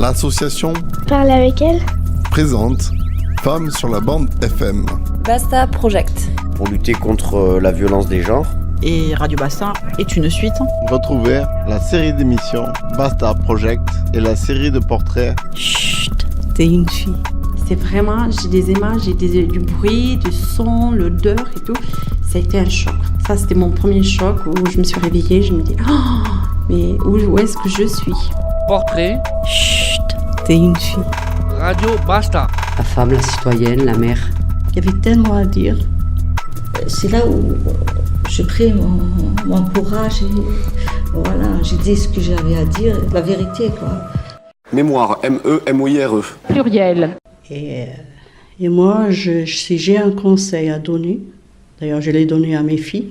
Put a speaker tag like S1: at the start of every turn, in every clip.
S1: L'association
S2: Parle avec elle
S1: présente Femmes sur la bande FM.
S3: Basta Project.
S4: Pour lutter contre la violence des genres.
S5: Et Radio Basta est une suite.
S6: Retrouvez la série d'émissions Basta Project et la série de portraits
S5: Chut, t'es une fille.
S7: C'est vraiment, j'ai des images, du bruit, du son, l'odeur et tout. Ça a été un choc. Ça, c'était mon premier choc où je me suis réveillée. Je me dis, oh, mais où est-ce que je suis?
S8: Portrait.
S5: Chut, t'es une fille.
S8: Radio Basta.
S9: La femme, la citoyenne, la mère.
S7: Il y avait tellement à dire.
S10: C'est là où j'ai pris mon courage et voilà, j'ai dit ce que j'avais à dire, la vérité, quoi.
S4: Mémoire, M-E-M-O-I-R-E.
S7: Pluriel. Et moi, si j'ai un conseil à donner, d'ailleurs je l'ai donné à mes filles,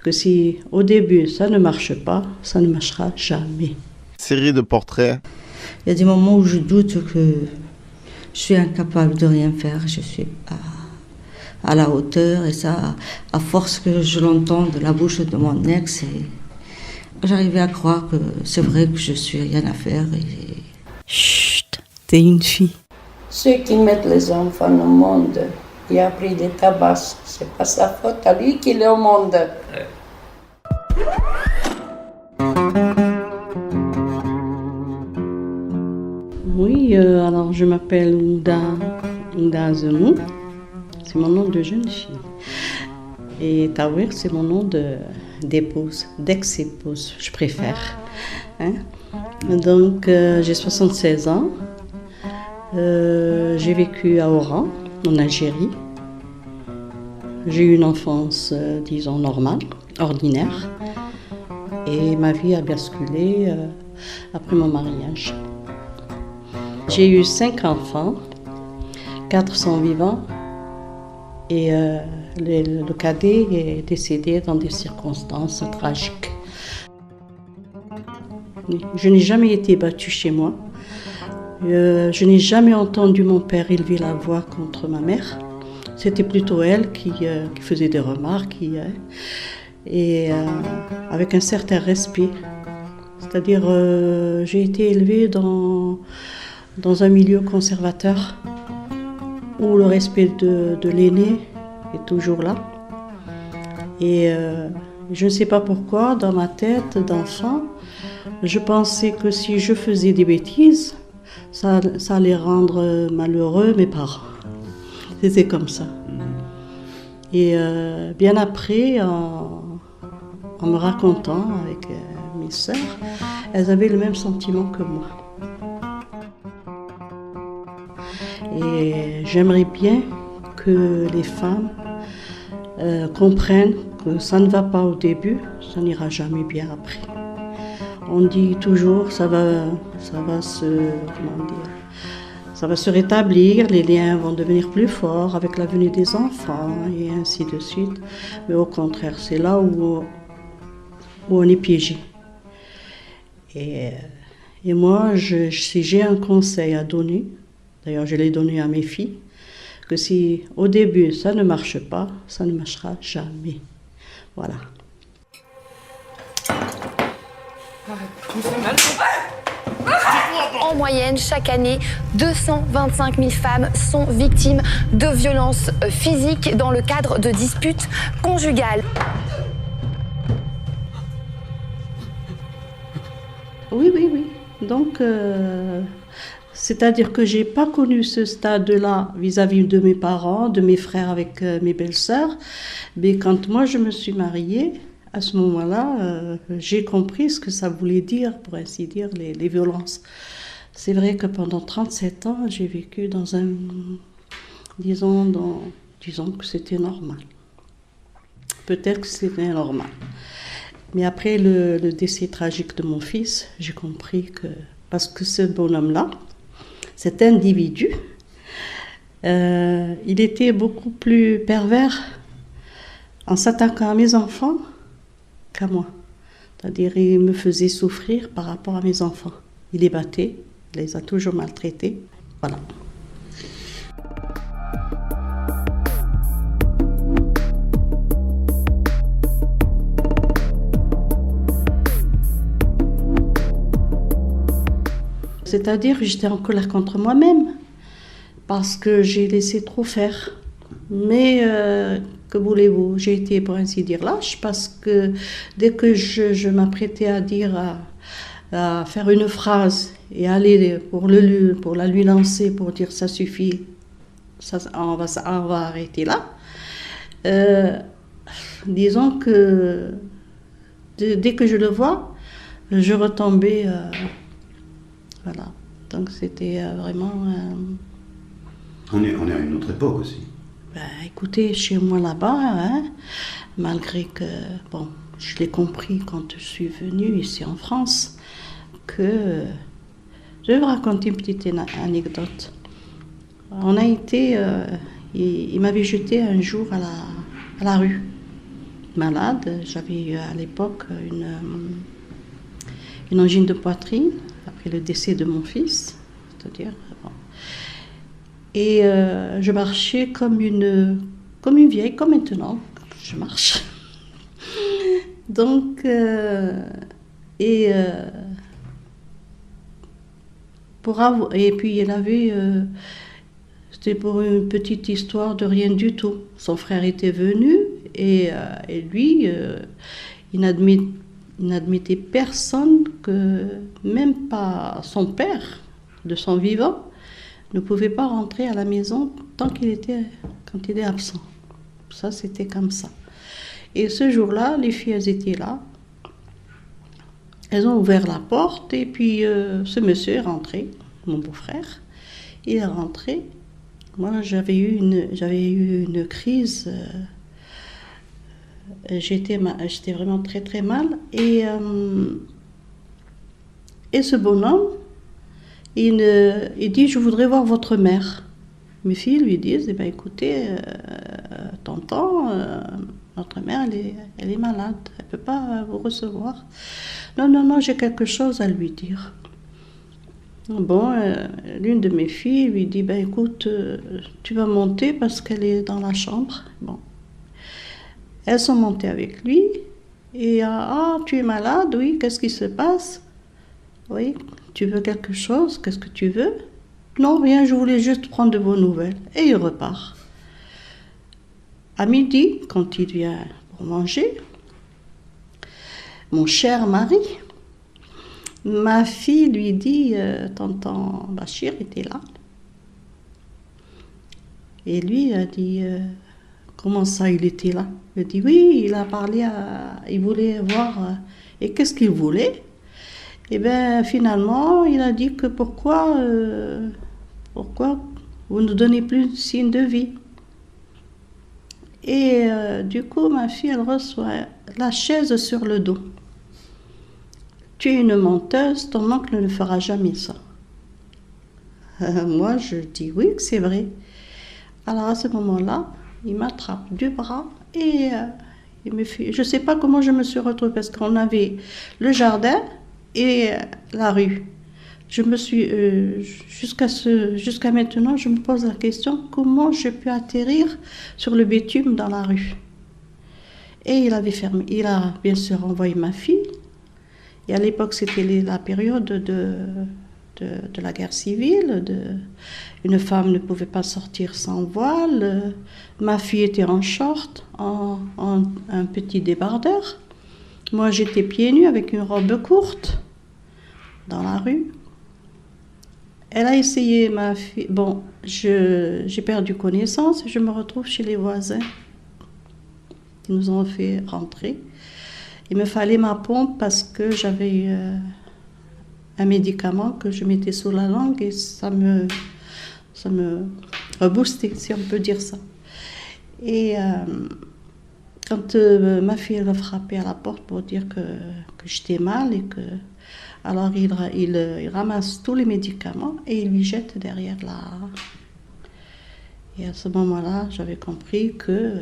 S7: que si au début ça ne marche pas, ça ne marchera jamais.
S6: Série de portraits.
S10: Il y a des moments où je doute que je suis incapable de rien faire, je suis à la hauteur, et ça, à force que je l'entends de la bouche de mon ex, et j'arrivais à croire que c'est vrai que je suis rien à faire.
S5: Chut, t'es une fille.
S11: Ceux qui mettent les enfants au monde, il a pris des tabacs, c'est pas sa faute à lui qu'il est au monde.
S7: Oui, alors je m'appelle Ouda Zemou, c'est mon nom de jeune fille. Et Tawir, c'est mon nom d'épouse, d'ex-épouse, je préfère. Hein? Donc j'ai 76 ans, j'ai vécu à Oran, en Algérie. J'ai eu une enfance, disons, normale, ordinaire. Et ma vie a basculé après mon mariage. J'ai eu 5 enfants, 4 sont vivants et le cadet est décédé dans des circonstances tragiques. Je n'ai jamais été battue chez moi. Je n'ai jamais entendu mon père élever la voix contre ma mère. C'était plutôt elle qui faisait des remarques avec un certain respect. C'est-à-dire, j'ai été élevée dans un milieu conservateur où le respect de l'aîné est toujours là. Et je ne sais pas pourquoi, dans ma tête d'enfant, je pensais que si je faisais des bêtises, ça allait rendre malheureux mes parents. C'était comme ça. Et bien après, en me racontant avec mes sœurs, elles avaient le même sentiment que moi. Et j'aimerais bien que les femmes comprennent que ça ne va pas au début, ça n'ira jamais bien après. On dit toujours ça va se rétablir, les liens vont devenir plus forts avec la venue des enfants et ainsi de suite. Mais au contraire, c'est là où on est piégé. Et moi, si j'ai un conseil à donner, d'ailleurs je l'ai donné à mes filles, que si au début ça ne marche pas, ça ne marchera jamais. Voilà.
S12: En moyenne, chaque année, 225 000 femmes sont victimes de violences physiques dans le cadre de disputes conjugales.
S7: Oui. Donc, c'est-à-dire que je n'ai pas connu ce stade-là vis-à-vis de mes parents, de mes frères avec mes belles-sœurs. Mais quand moi je me suis mariée, à ce moment-là, j'ai compris ce que ça voulait dire, pour ainsi dire, les violences. C'est vrai que pendant 37 ans, j'ai vécu dans disons que c'était normal. Peut-être que c'était normal. Mais après le décès tragique de mon fils, j'ai compris que, parce que ce bonhomme-là, cet individu, il était beaucoup plus pervers en s'attaquant à mes enfants qu'à moi. C'est-à-dire, il me faisait souffrir par rapport à mes enfants. Il les battait, il les a toujours maltraités. Voilà. C'est-à-dire que j'étais en colère contre moi-même, parce que j'ai laissé trop faire. Mais que voulez-vous, j'ai été pour ainsi dire lâche, parce que dès que je m'apprêtais à dire, à faire une phrase et aller pour la lui lancer, pour dire ça suffit, on va arrêter là. Disons que dès que je le vois, je retombais. Voilà. Donc c'était vraiment.
S2: On est à une autre époque aussi.
S7: Écoutez, chez moi là-bas, hein, malgré que, bon, je l'ai compris quand je suis venue ici en France, que je vais vous raconter une petite anecdote. On a été, il m'avait jeté un jour à la rue, malade. J'avais eu à l'époque une angine de poitrine, après le décès de mon fils, c'est-à-dire, bon. Et je marchais comme une vieille, comme maintenant, je marche. Donc, et puis il avait, c'était pour une petite histoire de rien du tout. Son frère était venu et lui, il n'admettait personne, que même pas son père, de son vivant, ne pouvait pas rentrer à la maison quand il est absent. Ça, c'était comme ça. Et ce jour-là, les filles, elles étaient là. Elles ont ouvert la porte et puis ce monsieur est rentré, mon beau-frère. Il est rentré. Moi, j'avais eu une crise. J'étais vraiment très très mal. Et ce bonhomme, il dit, je voudrais voir votre mère. Mes filles lui disent, eh bien, écoutez, tonton, notre mère, elle est malade, elle ne peut pas vous recevoir. Non, j'ai quelque chose à lui dire. Bon, l'une de mes filles lui dit, ben écoute, tu vas monter parce qu'elle est dans la chambre. Bon. Elles sont montées avec lui, et tu es malade, oui, qu'est-ce qui se passe? Oui, tu veux quelque chose? Qu'est-ce que tu veux? Non, rien, je voulais juste prendre de vos nouvelles. Et il repart. À midi, quand il vient pour manger, mon cher mari, ma fille lui dit, tonton Bachir était là. Et lui a dit, comment ça il était là? Il dit, oui, il a parlé il voulait voir, et qu'est-ce qu'il voulait? Et bien, finalement, il a dit que pourquoi vous ne donnez plus de signe de vie? Et du coup, ma fille, elle reçoit la chaise sur le dos. Tu es une menteuse, ton oncle ne fera jamais ça. Moi, je dis oui, c'est vrai. Alors à ce moment-là, il m'attrape du bras et il me fait... Je ne sais pas comment je me suis retrouvée, parce qu'on avait le jardin et la rue. Je me suis, jusqu'à maintenant, je me pose la question, comment j'ai pu atterrir sur le bitume dans la rue? Et il a bien sûr envoyé ma fille. Et à l'époque, c'était la période de la guerre civile. Une femme ne pouvait pas sortir sans voile. Ma fille était en short, en un petit débardeur. Moi, j'étais pieds nus avec une robe courte dans la rue. Elle a essayé, ma fille. Bon, j'ai perdu connaissance et je me retrouve chez les voisins qui nous ont fait rentrer. Il me fallait ma pompe parce que j'avais eu un médicament que je mettais sous la langue et ça me reboostait, si on peut dire ça. Et quand ma fille elle a frappé à la porte pour dire que j'étais mal et que... Alors il ramasse tous les médicaments et il lui jette derrière la... Et à ce moment-là, j'avais compris que...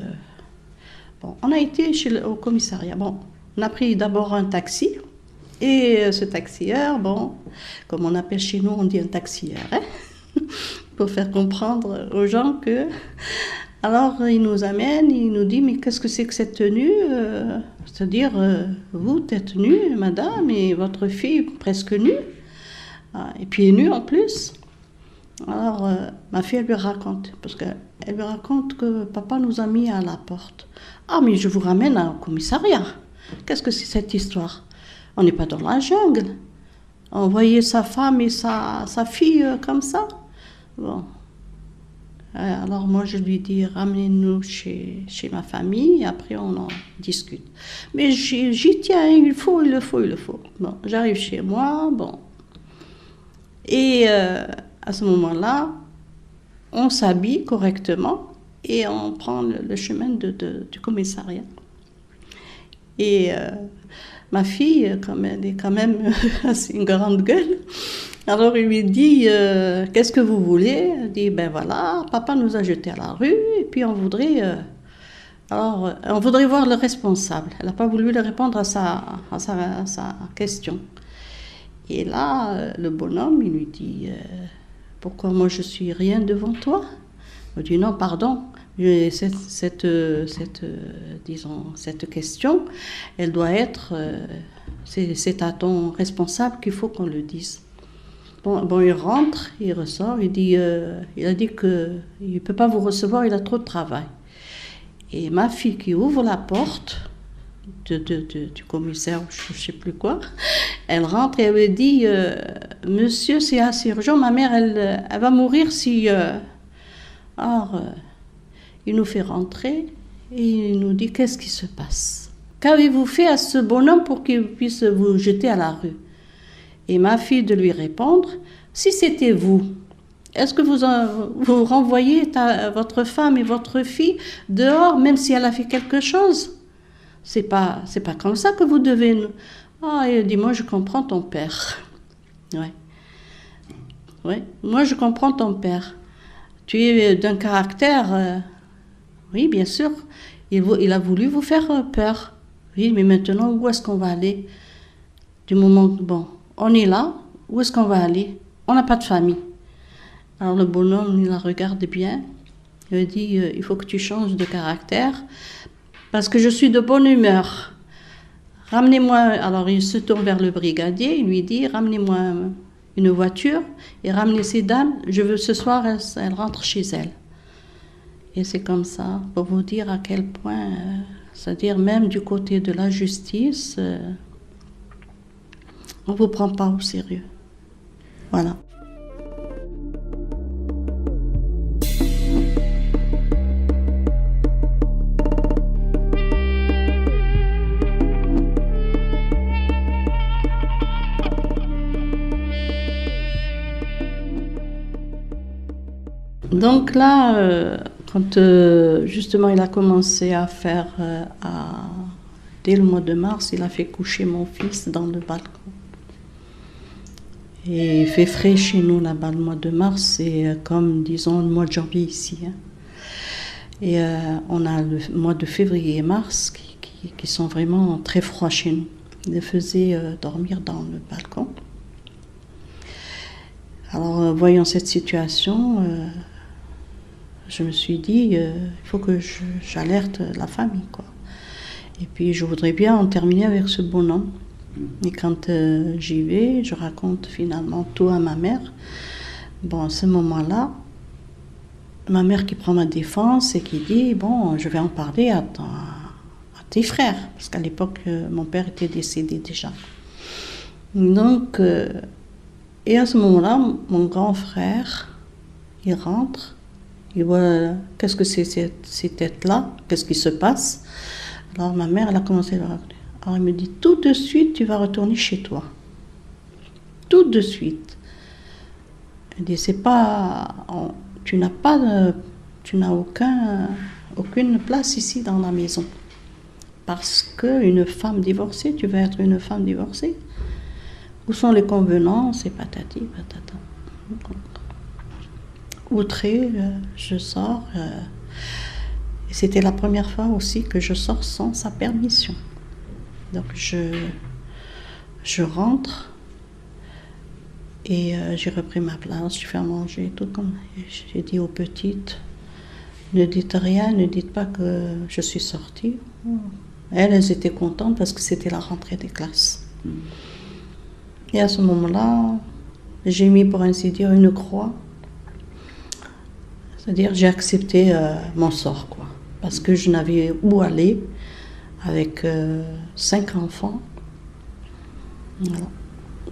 S7: Bon, on a été au commissariat. Bon, on a pris d'abord un taxi. Et ce taxieur, bon, comme on appelle chez nous, on dit un taxieur, hein, pour faire comprendre aux gens que... Alors, il nous amène, il nous dit, mais qu'est-ce que c'est que cette tenue? C'est-à-dire, vous êtes nue, madame, et votre fille presque nue. Et pieds nus en plus. Alors, ma fille, elle lui raconte, parce qu'elle lui raconte que papa nous a mis à la porte. Ah, mais je vous ramène au commissariat. Qu'est-ce que c'est cette histoire? On n'est pas dans la jungle. Envoyer sa femme et sa fille comme ça. Bon. Alors moi, je lui dis, ramenez-nous chez ma famille, et après on en discute. Mais j'y tiens, il faut. Bon, j'arrive chez moi, bon. Et à ce moment-là, on s'habille correctement et on prend le chemin du commissariat. Et ma fille, comme elle est quand même assez une grande gueule, alors il lui dit qu'est-ce que vous voulez? Elle dit ben voilà, papa nous a jetés à la rue et puis on voudrait voir le responsable. Elle n'a pas voulu répondre à sa question. Et là, le bonhomme, il lui dit pourquoi moi je suis rien devant toi? Il dit non, pardon. Cette question, elle doit être, c'est à ton responsable qu'il faut qu'on le dise. Bon, il rentre, il ressort, il a dit qu'il ne peut pas vous recevoir, il a trop de travail. Et ma fille qui ouvre la porte du commissaire, je ne sais plus quoi, elle rentre et elle lui dit monsieur, c'est assez urgent, ma mère, elle va mourir si... Alors, il nous fait rentrer et il nous dit qu'est-ce qui se passe? Qu'avez-vous fait à ce bonhomme pour qu'il puisse vous jeter à la rue? Et ma fille de lui répondre, si c'était vous, est-ce que vous renvoyez votre femme et votre fille dehors même si elle a fait quelque chose? C'est pas comme ça que vous devez... Ah, il dit, moi je comprends ton père. Ouais, moi je comprends ton père. Tu es d'un caractère... oui, bien sûr, il a voulu vous faire peur. Oui, mais maintenant, où est-ce qu'on va aller? Du moment que, bon, on est là, où est-ce qu'on va aller? On n'a pas de famille. Alors le bonhomme, il la regarde bien. Il lui dit, il faut que tu changes de caractère, parce que je suis de bonne humeur. Ramenez-moi... Alors il se tourne vers le brigadier, il lui dit, ramenez-moi une voiture et ramenez ces dames. Je veux ce soir, elles rentrent chez elles. Et c'est comme ça, pour vous dire à quel point, c'est-à-dire même du côté de la justice, on ne vous prend pas au sérieux. Voilà. Donc là, quand justement il a commencé à faire, dès le mois de mars, il a fait coucher mon fils dans le balcon. Et il fait frais chez nous là-bas, le mois de mars, c'est comme, disons, le mois de janvier ici. Hein. Et on a le mois de février et mars qui sont vraiment très froids chez nous. Il les faisait dormir dans le balcon. Alors, voyant cette situation... je me suis dit, il faut que j'alerte la famille, quoi. Et puis, je voudrais bien en terminer avec ce bonhomme. Et quand j'y vais, je raconte finalement tout à ma mère. Bon, à ce moment-là, ma mère qui prend ma défense et qui dit, bon, je vais en parler à tes frères. Parce qu'à l'époque, mon père était décédé déjà. Donc, et à ce moment-là, mon grand frère, il rentre. Il voit, qu'est-ce que c'est ces têtes-là? Qu'est-ce qui se passe? Alors ma mère, elle a commencé à le raconter. Alors il me dit, tout de suite, tu vas retourner chez toi. Tout de suite. Elle dit, c'est pas... tu n'as aucune place ici dans la maison. Parce qu'une femme divorcée, tu vas être une femme divorcée. Où sont les convenances et patati, patata. Outré, je sors. Et c'était la première fois aussi que je sors sans sa permission. Donc je rentre et j'ai repris ma place, je fais à manger, tout comme j'ai dit aux petites, ne dites rien, ne dites pas que je suis sortie. Elles étaient contentes parce que c'était la rentrée des classes. Et à ce moment-là, j'ai mis, pour ainsi dire, une croix. C'est-à-dire, j'ai accepté mon sort, quoi. Parce que je n'avais où aller avec 5 enfants. Voilà.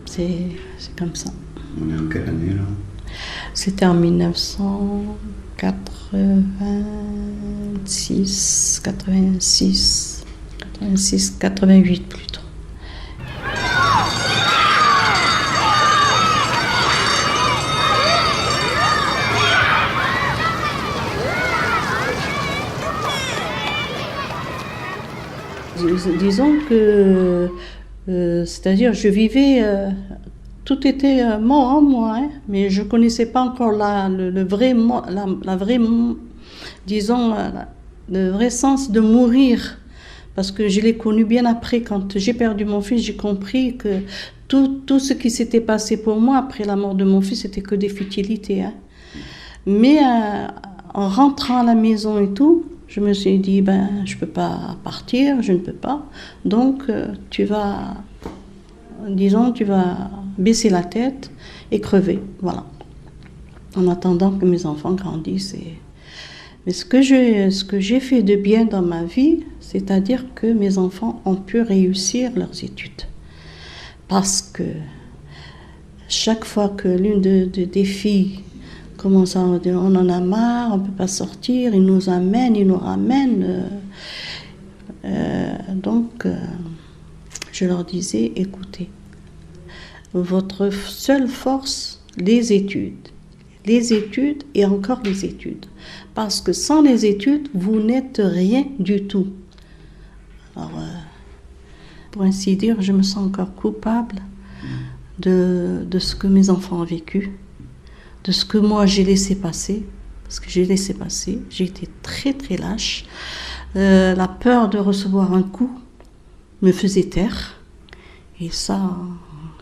S7: C'est comme ça.
S2: On est en quelle année, là?
S7: C'était en 1986, 88 plutôt. Disons que, c'est-à-dire, je vivais, tout était mort en moi, hein, mais je ne connaissais pas encore le vrai sens de mourir, parce que je l'ai connu bien après. Quand j'ai perdu mon fils, j'ai compris que tout ce qui s'était passé pour moi après la mort de mon fils, c'était que des futilités. Hein. Mais en rentrant à la maison et tout, je me suis dit, je ne peux pas partir, je ne peux pas. Donc, tu vas baisser la tête et crever, voilà. En attendant que mes enfants grandissent. Mais ce que j'ai fait de bien dans ma vie, c'est-à-dire que mes enfants ont pu réussir leurs études. Parce que chaque fois que l'une des filles commence à dire, on en a marre, on ne peut pas sortir, ils nous ramènent. Donc, je leur disais, écoutez, votre seule force, les études et encore les études. Parce que sans les études, vous n'êtes rien du tout. Alors, pour ainsi dire, je me sens encore coupable de ce que mes enfants ont vécu, de ce que moi j'ai laissé passer, parce que j'ai laissé passer, j'ai été très très lâche. La peur de recevoir un coup me faisait taire, et ça,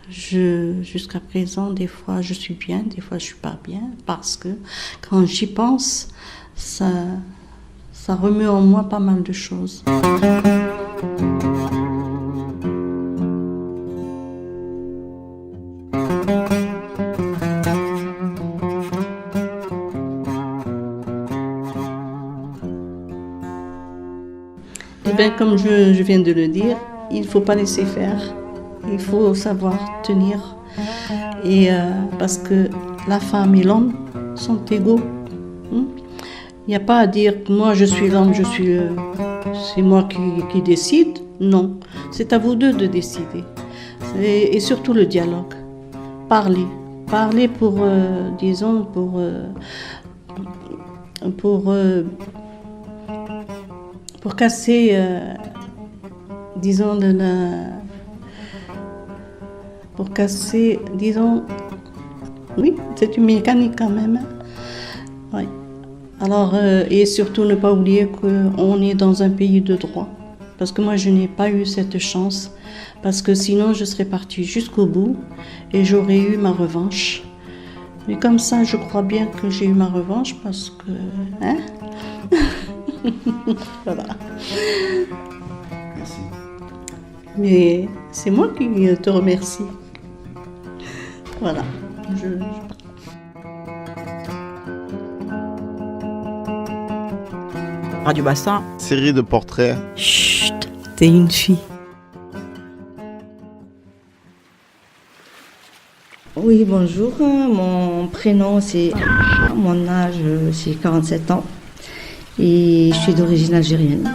S7: jusqu'à présent, des fois je suis bien, des fois je suis pas bien, parce que quand j'y pense, ça remet en moi pas mal de choses. Comme je viens de le dire, il ne faut pas laisser faire, il faut savoir tenir. Et parce que la femme et l'homme sont égaux. Il n'y a pas à dire que moi je suis l'homme, c'est moi qui décide. Non, c'est à vous deux de décider. Et surtout le dialogue. Parler pour, pour casser, oui, c'est une mécanique quand même. Oui. Alors, et surtout ne pas oublier qu'on est dans un pays de droit. Parce que moi, je n'ai pas eu cette chance. Parce que sinon, je serais partie jusqu'au bout et j'aurais eu ma revanche. Mais comme ça, je crois bien que j'ai eu ma revanche parce que... Hein? Voilà.
S2: Merci.
S7: Mais c'est moi qui te remercie. Voilà.
S5: Radio Bassin.
S6: Série de portraits.
S5: Chut, t'es une fille.
S10: Oui, bonjour. Mon prénom c'est Aïcha. Mon âge c'est 47 ans. Et je suis d'origine algérienne.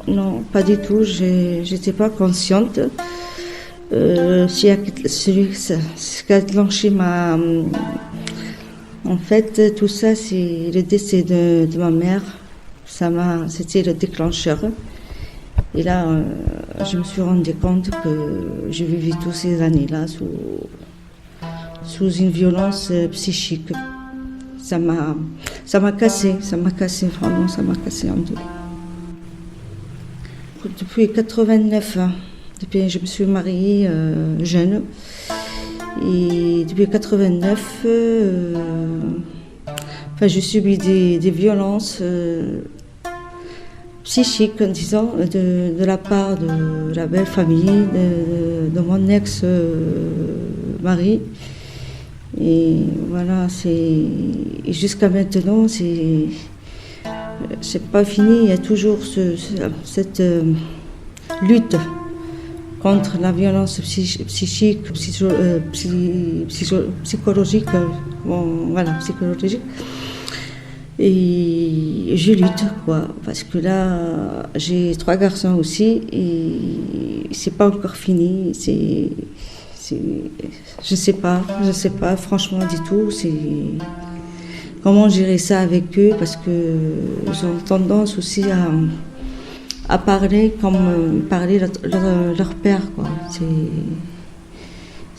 S10: Non, pas du tout. J'étais pas consciente. Ce qui a déclenché en fait, tout ça, c'est le décès de ma mère. C'était le déclencheur. Et là, je me suis rendu compte que je vivais toutes ces années-là sous une violence psychique. Ça m'a cassé, vraiment, ça m'a cassé en deux. Depuis 89, je me suis mariée jeune. Et depuis 89, je subis des violences psychique, disons, de la part de la belle famille, de mon ex-mari. Et voilà, et jusqu'à maintenant, c'est pas fini. Il y a toujours cette lutte contre la violence psychique, psychologique. Psychologique. Et je lutte, quoi, parce que là, j'ai 3 garçons aussi, et c'est pas encore fini. Je sais pas, franchement du tout. Comment gérer ça avec eux, parce que ils ont tendance aussi à parler comme parlait leur père, quoi.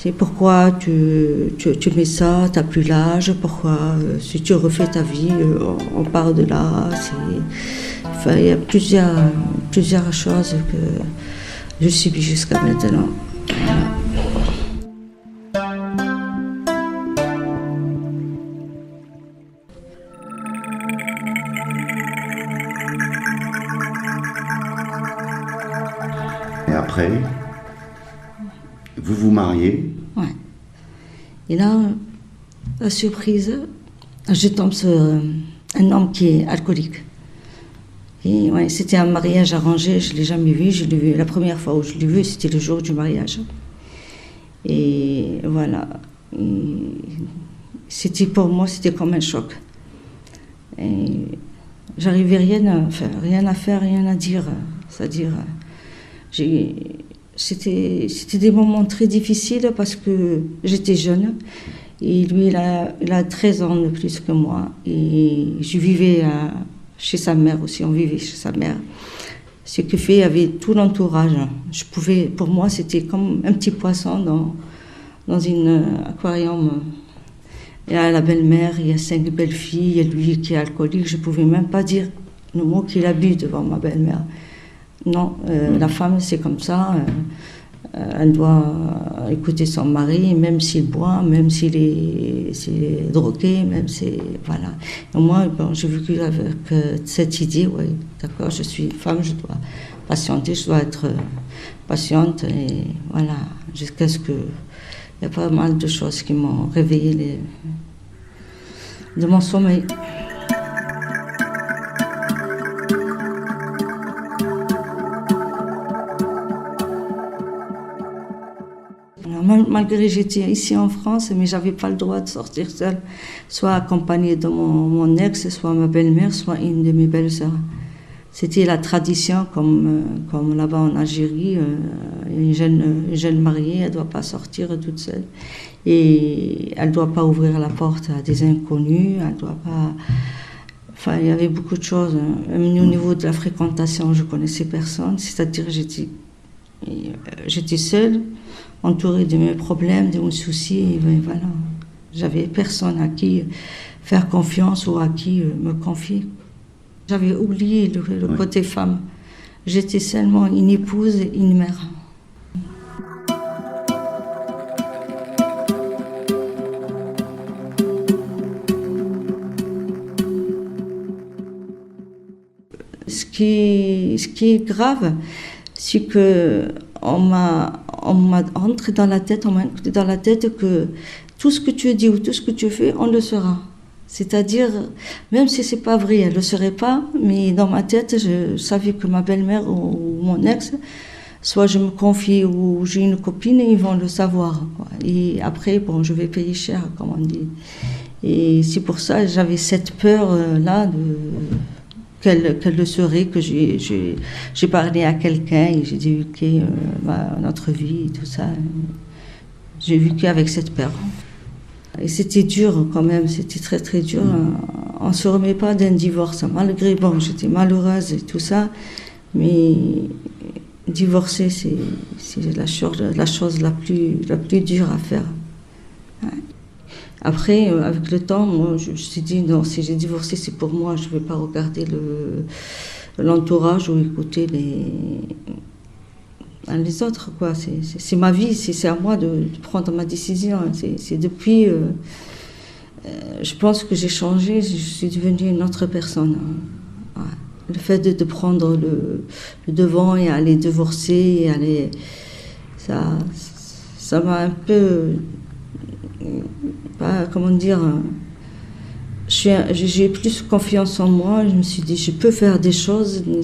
S10: C'est pourquoi tu mets ça, t'as plus l'âge, pourquoi si tu refais ta vie, on part de là. Il y a plusieurs choses que je subis jusqu'à maintenant.
S2: Et après, vous vous mariez.
S10: Ouais. Et là, la surprise, je tombe sur un homme qui est alcoolique. Et ouais, c'était un mariage arrangé, je ne l'ai jamais vu. Je l'ai vu. La première fois où je l'ai vu, c'était le jour du mariage. Et voilà. Pour moi, c'était comme un choc. Et j'arrivais rien à faire, rien à dire. C'est-à-dire, c'était des moments très difficiles parce que j'étais jeune. Et lui, il a 13 ans de plus que moi. Et je vivais chez sa mère aussi, on vivait chez sa mère. Ce qui fait, il y avait tout l'entourage. Pour moi, c'était comme un petit poisson dans un aquarium. Il y a la belle-mère, il y a 5 belles filles, il y a lui qui est alcoolique. Je ne pouvais même pas dire le mot qu'il a bu devant ma belle-mère. Non, la femme, c'est comme ça. Elle doit écouter son mari, même s'il boit, même s'il est drogué, même voilà. Et moi, j'ai vécu avec cette idée, oui, d'accord, je suis femme, je dois patienter, je dois être patiente, et voilà, jusqu'à ce que... Il y a pas mal de choses qui m'ont réveillée de mon sommeil. Malgré que j'étais ici en France, mais je n'avais pas le droit de sortir seule, soit accompagnée de mon ex, soit ma belle-mère, soit une de mes belles-sœurs. C'était la tradition, comme là-bas en Algérie, une jeune mariée, elle ne doit pas sortir toute seule. Et elle ne doit pas ouvrir la porte à des inconnus, elle ne doit pas... Enfin, il y avait beaucoup de choses. Même au niveau de la fréquentation, je ne connaissais personne, c'est-à-dire j'étais seule, entourée de mes problèmes, de mes soucis, et voilà. J'avais personne à qui faire confiance ou à qui me confier. J'avais oublié le côté femme. J'étais seulement une épouse et une mère. Ce qui est grave, c'est que on m'a entré dans la tête, que tout ce que tu dis ou tout ce que tu fais, on le saura. C'est-à-dire, même si c'est pas vrai, elle le saurait pas, mais dans ma tête, je savais que ma belle-mère ou mon ex, soit je me confie ou j'ai une copine, ils vont le savoir, quoi. Et après, je vais payer cher, comme on dit. Et c'est pour ça que j'avais cette peur-là qu'elle le saurait, que j'ai parlé à quelqu'un et j'ai divulgué notre vie et tout ça. J'ai vécu avec cette peur. Et c'était dur quand même, c'était très très dur. On ne se remet pas d'un divorce, malgré, j'étais malheureuse et tout ça, mais divorcer, c'est la chose la plus dure à faire. Ouais. Après, avec le temps, moi, je me suis dit, non, si j'ai divorcé, c'est pour moi, je ne vais pas regarder l'entourage ou écouter les autres, quoi. C'est ma vie, c'est à moi de prendre ma décision. C'est depuis, je pense que j'ai changé, je suis devenue une autre personne. Ouais. Le fait de prendre le devant et aller divorcer, et aller, ça m'a un peu, comment dire, j'ai plus confiance en moi. Je me suis dit, je peux faire des choses, mais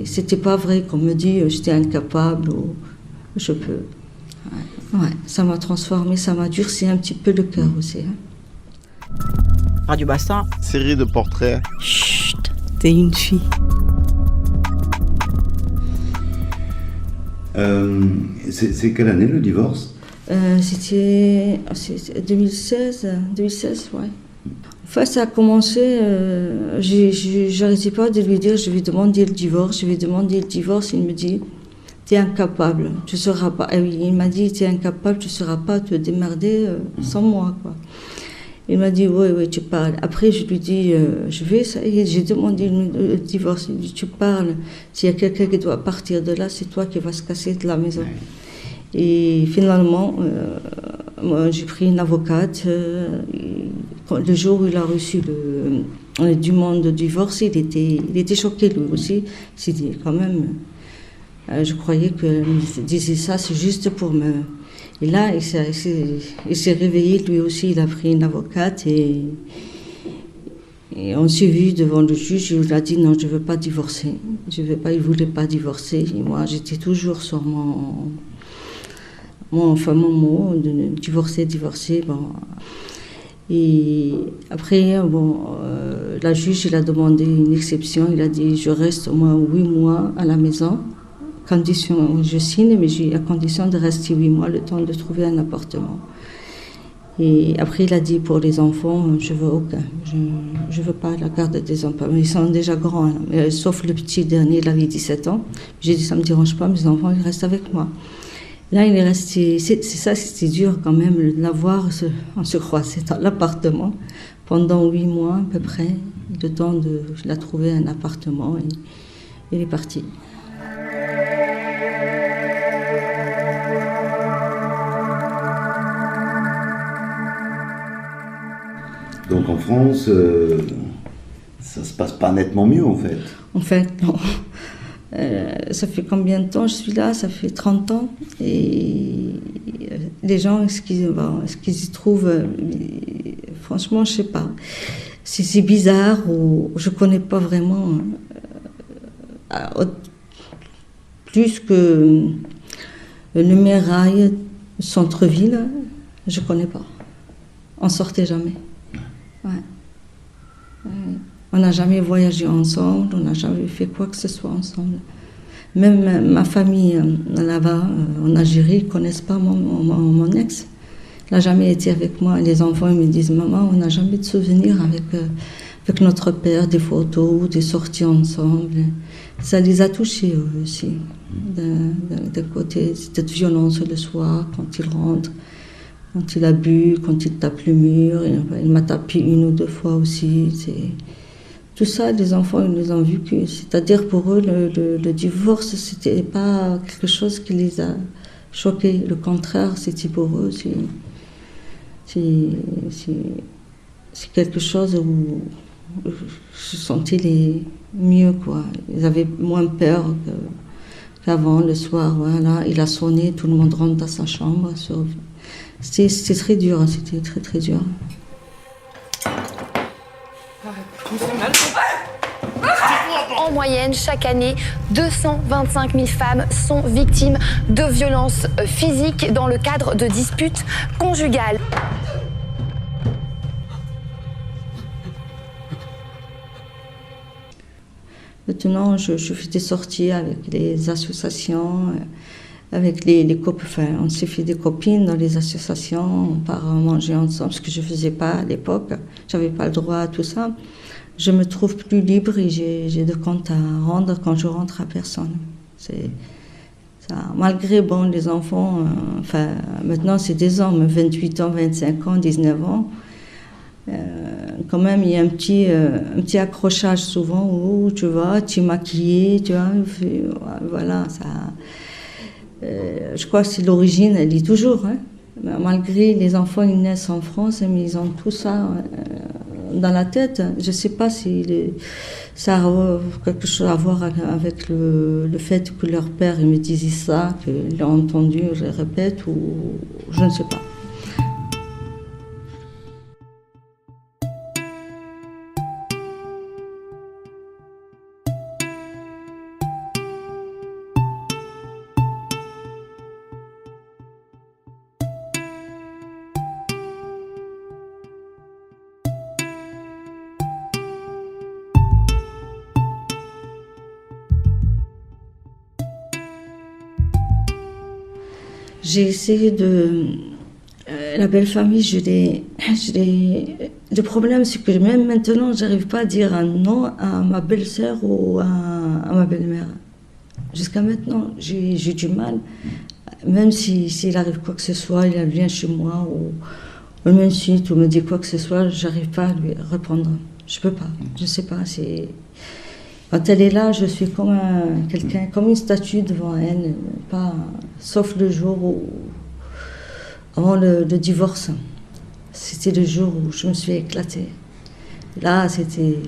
S10: c'était pas vrai qu'on me dit j'étais incapable ou je peux. Ouais, ça m'a transformé, ça m'a durci un petit peu le cœur aussi.
S5: Radio Bassin.
S6: Série de portraits.
S5: Chut, t'es une fille.
S2: C'est quelle année le divorce?
S10: C'était 2016, ouais. Enfin, ça a commencé, j'arrêtais pas de lui dire, je vais demander le divorce. Il me dit, t'es incapable, tu sauras pas. Et oui, il m'a dit, t'es incapable, tu sauras pas te démerder sans moi, quoi. Il m'a dit, oui, tu parles. Après, je lui dis, je vais, ça y est, j'ai demandé le divorce. Il dit, tu parles. S'il y a quelqu'un qui doit partir de là, c'est toi qui vas se casser de la maison. Et finalement, moi, j'ai pris une avocate. Le jour où il a reçu le demande de divorce, il était choqué lui aussi. Il s'est dit, quand même, je croyais qu'il disait ça, c'est juste pour me... Et là, il s'est réveillé, lui aussi, il a pris une avocate et on s'est vu devant le juge. Il a dit non, je ne veux pas divorcer. Il ne voulait pas divorcer. Et moi, j'étais toujours sur mon mot de divorcer. Bon. Et après, la juge, il a demandé une exception. Il a dit je reste au moins 8 mois à la maison. Condition, je signe, mais j'ai à condition de rester 8 mois, le temps de trouver un appartement. Et après, il a dit pour les enfants, je veux aucun. Je veux pas la garde des enfants. Mais ils sont déjà grands, hein. Sauf le petit dernier, il avait 17 ans. J'ai dit, ça me dérange pas, mes enfants, ils restent avec moi. Là, il est resté, c'était dur quand même de l'avoir, on se croisait dans l'appartement pendant 8 mois à peu près. Le temps il a trouvé un appartement et il est parti.
S2: Donc en France, ça se passe pas nettement mieux en fait.
S10: En fait, non. Ça fait combien de temps je suis là? Ça fait 30 ans. Et les gens, est-ce qu'ils y trouvent... franchement, je sais pas. C'est bizarre ou je connais pas vraiment... plus que le Mirail, le centre-ville, je connais pas. On sortait jamais. Ouais. On n'a jamais voyagé ensemble, on n'a jamais fait quoi que ce soit ensemble. Même ma famille là-bas, en Algérie, ne connaissent pas mon ex. Il n'a jamais été avec moi. Les enfants ils me disent, maman, on n'a jamais de souvenirs avec notre père, des photos, des sorties ensemble. Ça les a touchés eux aussi. D'un côté, cette violence le soir, quand il rentre. Quand il a bu, quand il tape le mur, il m'a tapé 1 ou 2 fois aussi. Tout ça, les enfants, ils les ont vécu. C'est-à-dire pour eux, le divorce, c'était pas quelque chose qui les a choqués. Le contraire, c'était pour eux, c'est quelque chose où je sentais mieux, quoi. Ils avaient moins peur qu'avant, le soir. Voilà, il a sonné, tout le monde rentre dans sa chambre. C'était très dur, c'était très très dur.
S12: En moyenne, chaque année, 225 000 femmes sont victimes de violences physiques dans le cadre de disputes conjugales.
S10: Maintenant, je fais des sorties avec les associations, avec les copains. Enfin, on s'est fait des copines dans les associations, on part manger ensemble, ce que je ne faisais pas à l'époque. Je n'avais pas le droit à tout ça. Je me trouve plus libre et j'ai de comptes à rendre quand je rentre à personne. C'est ça. Malgré, les enfants, maintenant c'est des hommes, 28 ans, 25 ans, 19 ans. Quand même, il y a un petit accrochage souvent où tu vas, tu es maquillée, tu vois, voilà, ça... je crois que c'est l'origine, elle est toujours. Hein. Malgré les enfants, ils naissent en France, mais ils ont tout ça dans la tête. Je ne sais pas si ça a quelque chose à voir avec le fait que leur père il me disait ça, qu'il l'a entendu, je le répète, ou je ne sais pas. J'ai essayé la belle famille, le problème, c'est que même maintenant, je n'arrive pas à dire un non à ma belle-sœur ou à ma belle-mère. Jusqu'à maintenant, j'ai du mal. Même s'il arrive quoi que ce soit, il vient chez moi ou même si tu me dis quoi que ce soit, je n'arrive pas à lui répondre. Je ne peux pas. Je ne sais pas. Quand elle est là, je suis comme quelqu'un, comme une statue devant elle, sauf le jour avant le divorce. C'était le jour où je me suis éclatée. Là, c'était...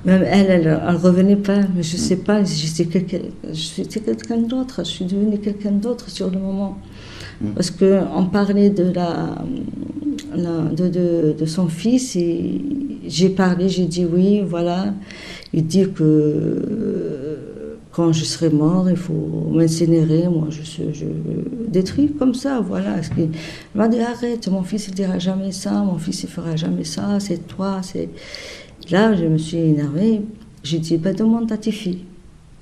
S10: Même elle revenait pas, mais je sais pas, j'étais quelqu'un d'autre, je suis devenue quelqu'un d'autre sur le moment. Parce qu'on parlait de son fils et j'ai parlé, j'ai dit oui, voilà. Il dit que quand je serai mort, il faut m'incinérer, moi je détruis comme ça, voilà. Il m'a dit arrête, mon fils il dira jamais ça, mon fils il fera jamais ça, c'est toi, c'est... Là, je me suis énervée, j'ai dit demande à tes filles.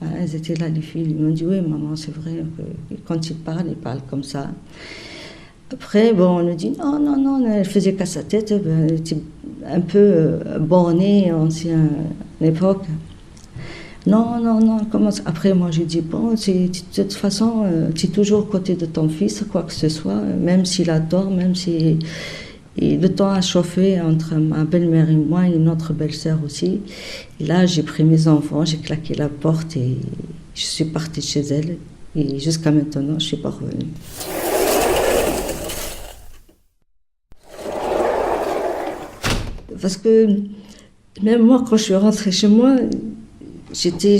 S10: Elles étaient là, les filles, ils m'ont dit oui maman, c'est vrai que quand ils parlent comme ça. Après, on nous dit non, elle faisait qu'à sa tête, elle était un peu bornée, ancienne époque. Non, comment ça? Après, moi, j'ai dit, de toute façon, tu es toujours aux côtés de ton fils, quoi que ce soit, même s'il a tort, même si... Et le temps a chauffé entre ma belle-mère et moi, et une autre belle-sœur aussi. Et là, j'ai pris mes enfants, j'ai claqué la porte et je suis partie chez elle. Et jusqu'à maintenant, je ne suis pas revenue. Parce que même moi, quand je suis rentrée chez moi, j'étais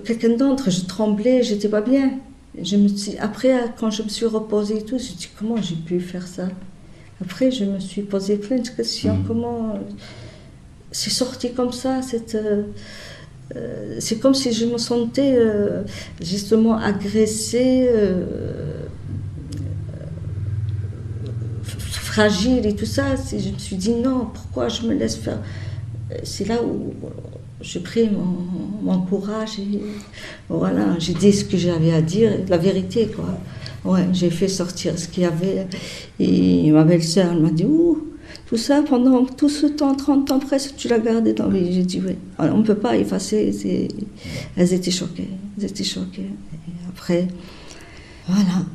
S10: quelqu'un d'autre, je tremblais, j'étais pas bien. Après, quand je me suis reposée et tout, je me suis dit comment j'ai pu faire ça? Après, je me suis posé plein de questions. Comment c'est sorti comme ça? C'est comme si je me sentais justement agressée, fragile et tout ça. Je me suis dit non, pourquoi je me laisse faire? C'est là où j'ai pris mon courage et voilà, j'ai dit ce que j'avais à dire, la vérité quoi. Ouais, j'ai fait sortir ce qu'il y avait et ma belle-sœur elle m'a dit tout ça pendant tout ce temps, 30 ans presque, tu l'as gardé dans lui. J'ai dit oui, on ne peut pas effacer. Elles étaient choquées. Et après, voilà.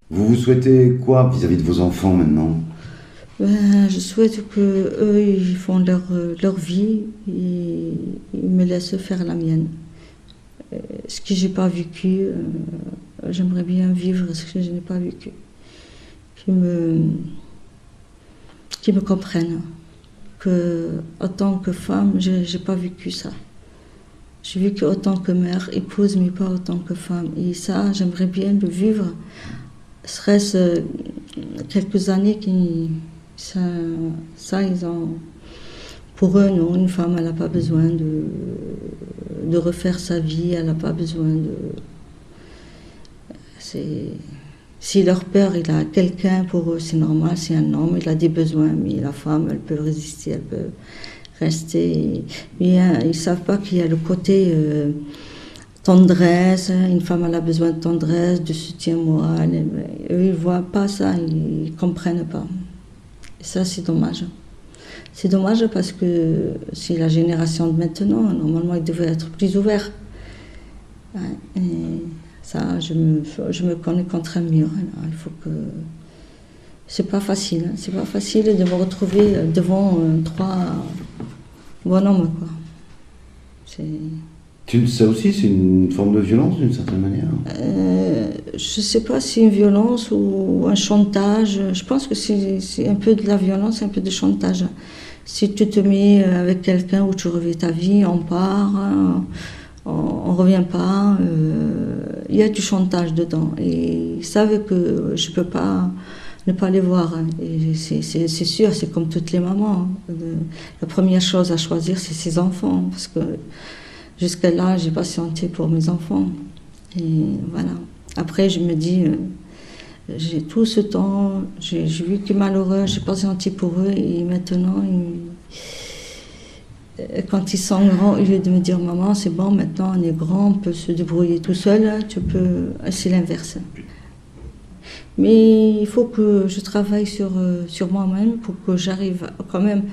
S2: Vous souhaitez quoi vis-à-vis de vos enfants maintenant?
S10: Je souhaite qu'eux, ils font leur vie et ils me laissent faire la mienne. Ce que je n'ai pas vécu, j'aimerais bien vivre ce que je n'ai pas vécu. Qu'ils me comprennent. En tant que femme, je n'ai pas vécu ça. J'ai vécu autant que mère, épouse, mais pas autant que femme. Et ça, j'aimerais bien le vivre. Serait-ce quelques années ça, ils ont... Pour eux, non, une femme, elle n'a pas besoin de refaire sa vie, elle n'a pas besoin de... Si leur père, il a quelqu'un, pour eux, c'est normal, c'est un homme, il a des besoins, mais la femme, elle peut résister, elle peut rester. Mais ils ne savent pas qu'il y a le côté tendresse, une femme, elle a besoin de tendresse, de soutien moral. Eux, ils ne voient pas ça, ils ne comprennent pas. Et ça, c'est dommage. C'est dommage parce que c'est la génération de maintenant, normalement, ils devraient être plus ouverts. Et ça, je me connais contre un mur. Il faut que... C'est pas facile. C'est pas facile de me retrouver devant 3 bonhommes, quoi.
S2: Ça aussi, c'est une forme de violence d'une certaine manière.
S10: Je ne sais pas si c'est une violence ou un chantage. Je pense que c'est un peu de la violence, un peu de chantage. Si tu te mets avec quelqu'un où tu revis ta vie, on part, on ne revient pas, il y a du chantage dedans. Et ils savent que je ne peux pas ne pas les voir. Et c'est sûr, c'est comme toutes les mamans. La première chose à choisir, c'est ses enfants. Parce que jusqu'à là, j'ai patienté pour mes enfants. Et voilà. Après, je me dis, j'ai tout ce temps, j'ai vu qu'ils sont malheureux, j'ai patienté pour eux. Et maintenant, quand ils sont grands, au lieu de me dire, maman, c'est bon, maintenant on est grand, on peut se débrouiller tout seul, c'est l'inverse. Mais il faut que je travaille sur moi-même pour que j'arrive quand même.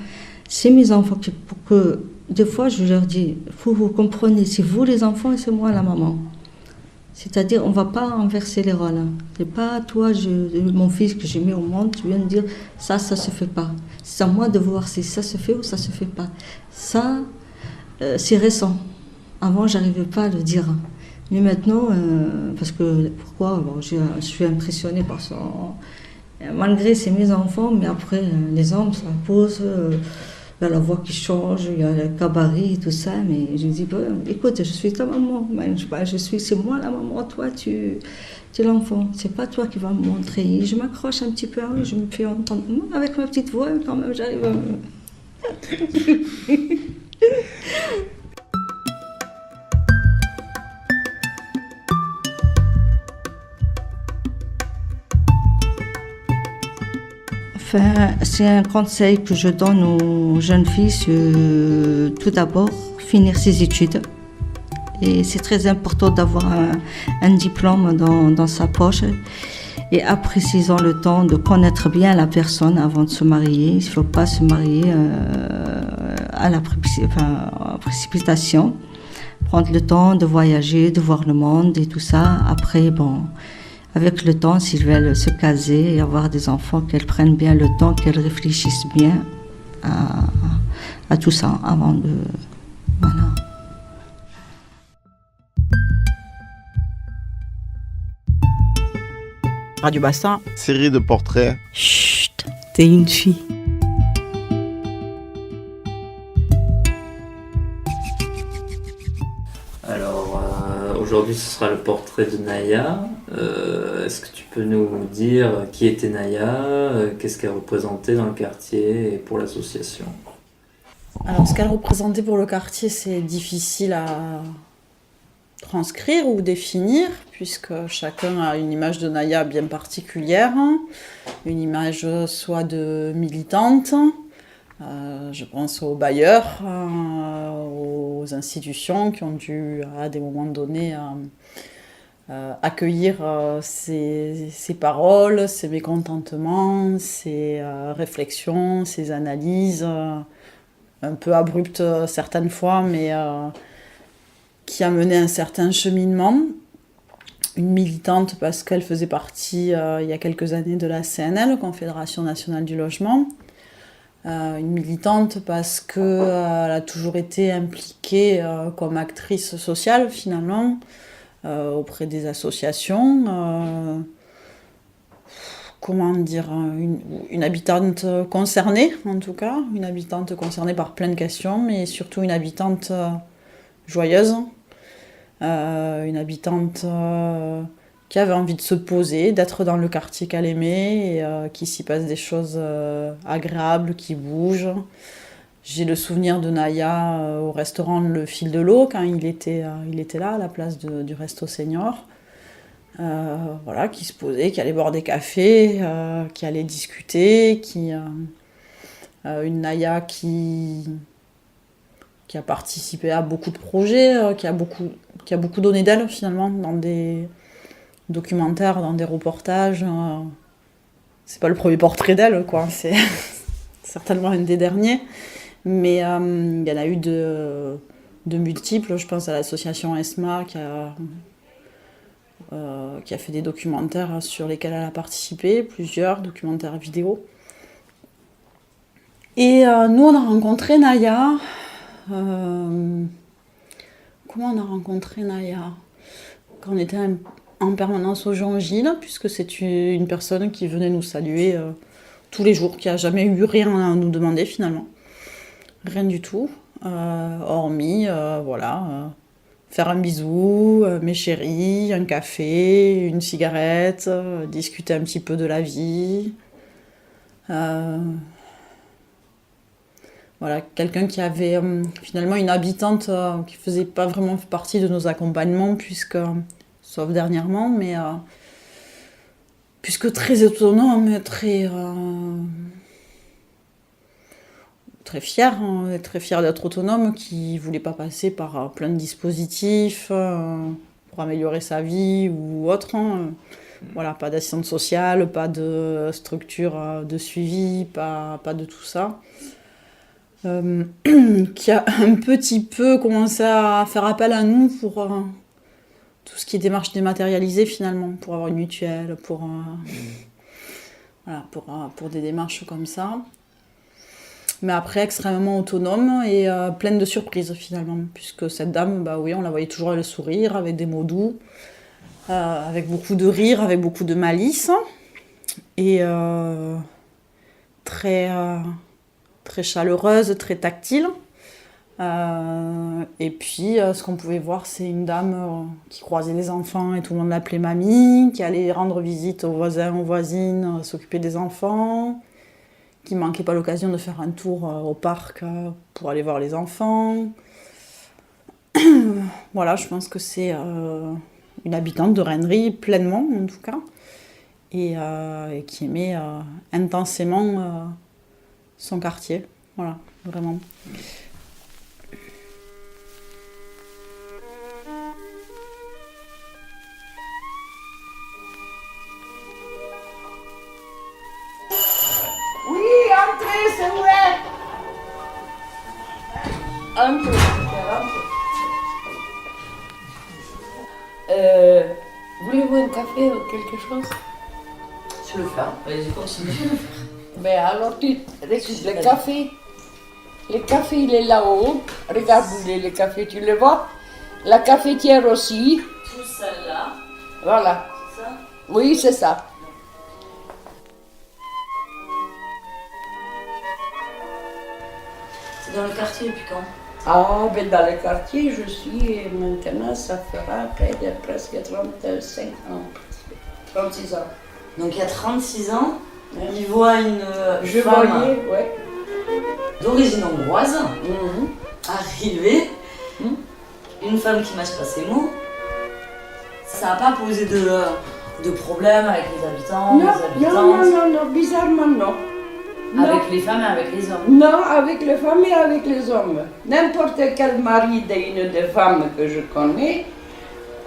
S10: C'est mes enfants, pour que des fois je leur dis, il faut que vous compreniez, c'est vous les enfants et c'est moi la maman. C'est-à-dire, on ne va pas inverser les rôles. C'est pas toi, mon fils que j'ai mis au monde, tu viens de dire, ça se fait pas. C'est à moi de voir si ça se fait ou ça se fait pas. Ça, c'est récent. Avant, j'arrivais pas à le dire. Mais maintenant, parce que, pourquoi je suis impressionnée par ça. Malgré c'est mes enfants, mais après, les hommes, ça pose... Il y a la voix qui change, il y a le cabaret et tout ça, mais je dis, écoute, je suis ta maman, c'est moi la maman, toi tu es l'enfant, c'est pas toi qui vas me montrer. Et je m'accroche un petit peu, je me fais entendre, avec ma petite voix, quand même, j'arrive à c'est un conseil que je donne aux jeunes filles, tout d'abord, finir ses études. Et c'est très important d'avoir un diplôme dans sa poche. Et après, s'ils ont le temps de connaître bien la personne avant de se marier, il ne faut pas se marier à la précipitation. Prendre le temps de voyager, de voir le monde et tout ça. Après, avec le temps, s'ils veulent se caser et avoir des enfants, qu'elles prennent bien le temps, qu'elles réfléchissent bien à tout ça avant de... Voilà.
S3: Radio Basta.
S6: Série de portraits.
S5: Chut, t'es une fille.
S13: Alors, aujourd'hui, ce sera le portrait de Naya. Est-ce que tu peux nous dire qui était Naya, qu'est-ce qu'elle représentait dans le quartier et pour l'association ?
S3: Alors, ce qu'elle représentait pour le quartier, c'est difficile à transcrire ou définir, puisque chacun a une image de Naya bien particulière, une image soit de militante, je pense aux bailleurs, aux institutions qui ont dû, à des moments donnés, accueillir ces paroles, ces mécontentements, ces réflexions, ces analyses, un peu abruptes certaines fois, mais qui a mené un certain cheminement. Une militante parce qu'elle faisait partie, il y a quelques années, de la CNL, Confédération Nationale du Logement. Une militante parce qu'elle a toujours été impliquée comme actrice sociale, finalement, auprès des associations. Comment dire, une habitante concernée, en tout cas, une habitante concernée par plein de questions, mais surtout une habitante joyeuse, une habitante qui avait envie de se poser, d'être dans le quartier qu'elle aimait, et qu'il s'y passe des choses agréables, qui bougent. J'ai le souvenir de Naya au restaurant Le Fil de l'Eau, quand il était là, à la place du Resto Senior. Voilà, qui se posait, qui allait boire des cafés, qui allait discuter, une Naya qui a participé à beaucoup de projets, qui a beaucoup donné d'elle finalement dans des documentaires, dans des reportages. C'est pas le premier portrait d'elle, quoi, c'est certainement un des derniers, mais il y en a eu de multiples. Je pense à l'association ESMA qui a fait des documentaires sur lesquels elle a participé, plusieurs documentaires vidéo. Et nous, on a rencontré Naya, comment comment on a rencontré Naya? Quand on était en permanence au Jean-Gilles, puisque c'est une personne qui venait nous saluer tous les jours, qui n'a jamais eu rien à nous demander finalement. Rien du tout, hormis, faire un bisou, mes chéris, un café, une cigarette, discuter un petit peu de la vie. Voilà, quelqu'un qui avait finalement une habitante qui faisait pas vraiment partie de nos accompagnements, sauf dernièrement, mais puisque très autonome, très fière, très fière d'être autonome, qui voulait pas passer par plein de dispositifs pour améliorer sa vie ou autre. Voilà, pas d'assistante sociale, pas de structure de suivi, pas de tout ça. Qui a un petit peu commencé à faire appel à nous pour tout ce qui est démarche dématérialisée finalement, pour avoir une mutuelle, pour des démarches comme ça. Mais après, extrêmement autonome et pleine de surprises finalement, puisque cette dame, on la voyait toujours avec le sourire, avec des mots doux, avec beaucoup de rire, avec beaucoup de malice, et très chaleureuse, très tactile. Et puis, ce qu'on pouvait voir, c'est une dame qui croisait les enfants et tout le monde l'appelait mamie, qui allait rendre visite aux voisins, aux voisines, s'occuper des enfants, qui manquait pas l'occasion de faire un tour au parc pour aller voir les enfants. Voilà, je pense que c'est une habitante de Rennery, pleinement en tout cas, et qui aimait intensément son quartier, voilà, vraiment.
S11: Oui, entrez, c'est vrai. Entrez. Voulez-vous un café ou quelque chose?
S14: Je le fais, vas-y, continue.
S11: Ben alors tu récupères le café. Le café il est là-haut. Regarde le café, tu le vois? La cafetière aussi.
S14: Tout celle-là.
S11: Voilà.
S14: C'est ça?
S11: Oui, c'est ça.
S14: C'est dans le quartier depuis quand?
S11: Ah, ben dans le quartier, je suis maintenant, ça fera près de presque 35 ans. 36 ans.
S14: Donc il y a 36 ans, il voit une
S11: Je
S14: femme
S11: voyais, ouais.
S14: d'origine hongroise arriver, une femme qui mâche pas ses mots. Ça n'a pas posé de problème avec les habitants, les habitantes?
S11: Non, bizarrement non.
S14: Avec les femmes et avec les hommes?
S11: Non, avec les femmes et avec les hommes. N'importe quel mari d'une des femmes que je connais,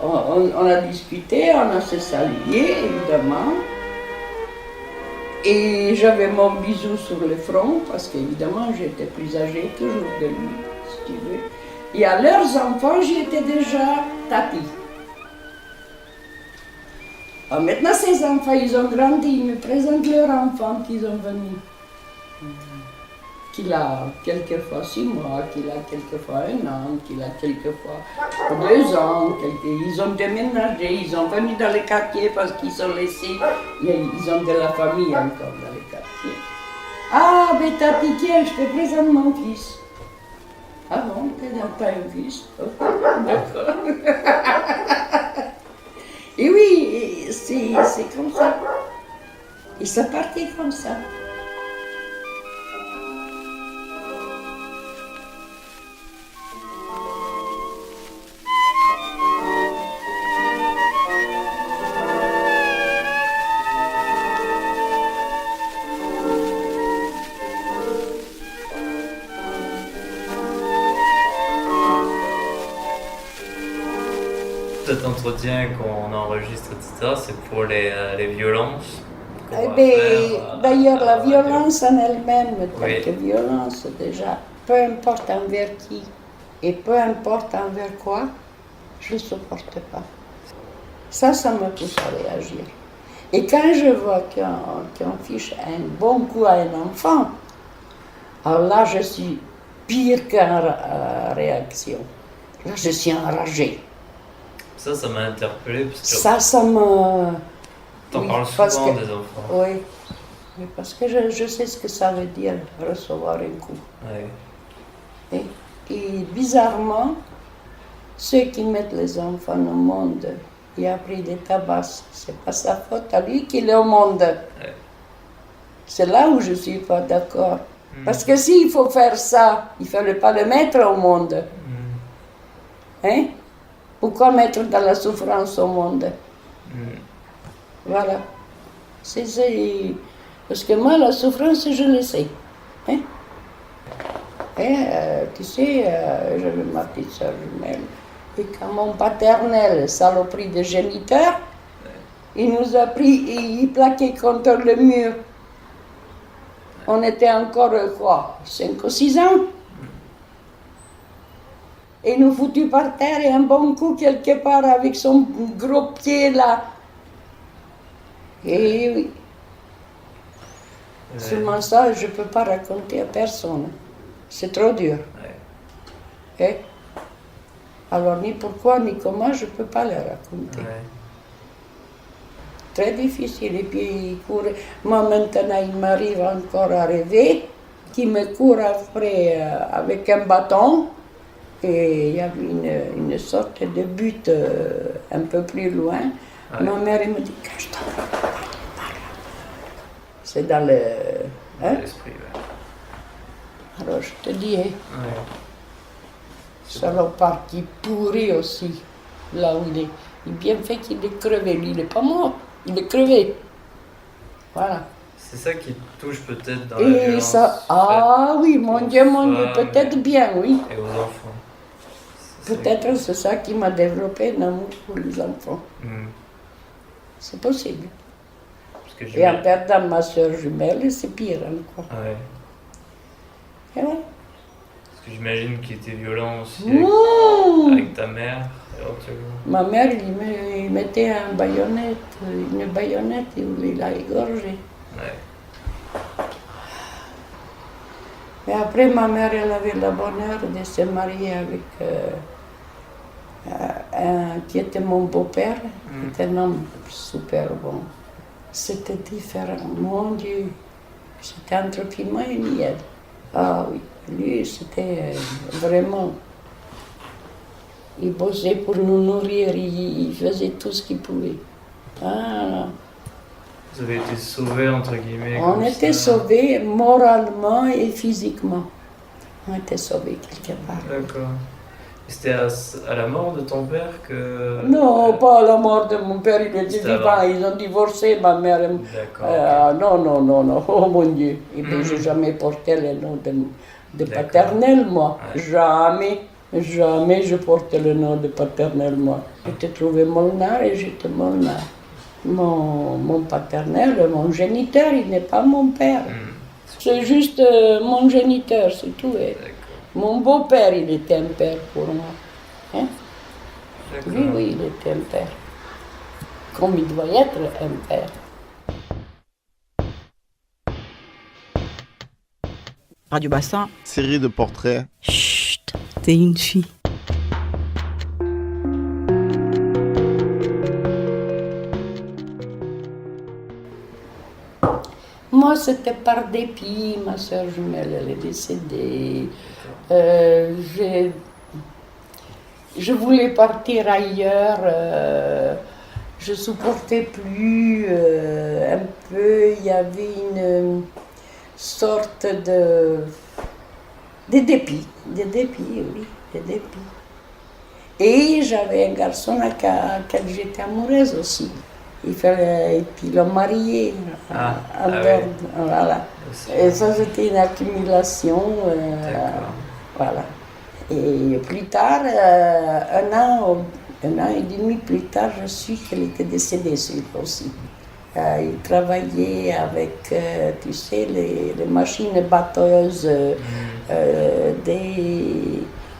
S11: on a discuté, on a se salué, évidemment. Et j'avais mon bisou sur le front, parce qu'évidemment, j'étais plus âgée toujours de lui, si tu veux. Et à leurs enfants, j'étais déjà tati. Alors maintenant, ces enfants, ils ont grandi, ils me présentent leurs enfants qu'ils ont venus. Qu'il a quelquefois 6 mois, qu'il a quelquefois 1 an, qu'il a quelquefois 2 ans. Ils ont déménagé, ils sont venus dans le quartier parce qu'ils sont laissés. Ils ont de la famille encore dans le quartier. Ah, mais tati, tiens, je te présente mon fils. Ah bon, t'as un fils? D'accord. Et oui, c'est comme ça. Et ça partait comme ça.
S13: Cet entretien qu'on enregistre, etc., c'est pour les violences.
S11: D'ailleurs, la violence en elle-même, quelque violence déjà, peu importe envers qui et peu importe envers quoi, je ne supporte pas. Ça me pousse à réagir. Et quand je vois qu'on fiche un bon coup à un enfant, alors là, je suis pire qu'en réaction. Là, je suis enragée.
S13: Ça m'a interpellé parce que
S11: Ça me...
S13: t'en
S11: oui,
S13: parles
S11: parce
S13: souvent
S11: que-
S13: des enfants.
S11: Oui. Mais parce que je sais ce que ça veut dire, recevoir un coup.
S13: Ouais.
S11: Et bizarrement, ceux qui mettent les enfants au monde, et après des tabacs, c'est pas sa faute à lui qu'il est au monde.
S13: Ouais.
S11: C'est là où je suis pas d'accord. Parce que s'il faut faire ça, il ne fallait pas le mettre au monde. Hein? Pourquoi mettre dans la souffrance au monde? Voilà. Parce que moi, la souffrance, je le sais. Hein? Tu sais, j'avais ma petite soeur jumelle. Et quand mon paternel, saloperie de géniteur, il nous a pris et il plaquait contre le mur. On était encore, quoi, 5 ou 6 ans. Et il nous foutu par terre et un bon coup quelque part avec son gros pied là. Et oui. Seulement ça, je ne peux pas raconter à personne. C'est trop dur. Eh? Alors ni pourquoi ni comment, je ne peux pas le raconter. Très difficile. Et puis il court. Moi maintenant, il m'arrive encore à rêver qu'il me court après avec un bâton. Et il y avait une sorte de but un peu plus loin. Ouais. Ma mère elle me dit, cache-toi. C'est dans le... Hein?
S13: L'esprit, ouais.
S11: Alors je te dis, salopard qui pourrit aussi, là où il est. Il est bien fait qu'il est crevé, lui il n'est pas mort, il est crevé. Voilà.
S13: C'est ça qui touche peut-être dans la violence.
S11: Ça, oui, mon Dieu, peut-être bien, oui.
S13: Et aux enfants.
S11: Peut-être c'est ça qui m'a développé un amour pour les enfants. C'est possible. Et en perdant ma soeur jumelle, c'est pire encore.
S13: Ouais.
S11: Et ouais.
S13: Parce que j'imagine qu'il était violent aussi avec ta mère, éventuellement.
S11: Ma mère, il mettait une baïonnette et il l'a égorgé.
S13: Ouais.
S11: Et après, ma mère, elle avait le bonheur de se marier avec qui était mon beau-père, qui était un homme super bon. C'était différent, mon Dieu. C'était entre piment et miel. Ah oui, lui, c'était vraiment... Il bossait pour nous nourrir, il faisait tout ce qu'il pouvait. Ah,
S13: vous avez été sauvés, entre guillemets.
S11: On était sauvés moralement et physiquement. On était sauvés quelque part.
S13: D'accord. C'était à la mort de ton père que...
S11: Non, pas à la mort de mon père, il était vivant. Ils ont divorcé, ma mère. D'accord. Non. Oh mon Dieu. Et puis, je n'ai jamais porté le nom de paternel, moi. Ouais. Jamais je portais le nom de paternel, moi. J'étais trouvé Molnar et j'étais Molnar. Mon paternel, mon géniteur, il n'est pas mon père. C'est juste mon géniteur, c'est tout. Mon beau-père, il était un père pour moi. Hein? Oui, il était un père. Comme il doit être un père.
S5: Radio Bassin.
S6: Série de portraits.
S5: Chut, t'es une fille.
S11: Moi, c'était par dépit. Ma soeur jumelle, elle est décédée. Je voulais partir ailleurs. Je ne supportais plus un peu. Il y avait une sorte de dépit. De dépit, oui, de dépit. Et j'avais un garçon à qui j'étais amoureuse aussi. Il fallait, et puis le marier. Voilà. Et ça, c'était une accumulation. Voilà. Et plus tard, un an et demi plus tard, je suis qu'elle était décédée, celui-là aussi. Il travaillait avec, tu sais, les machines batteuses,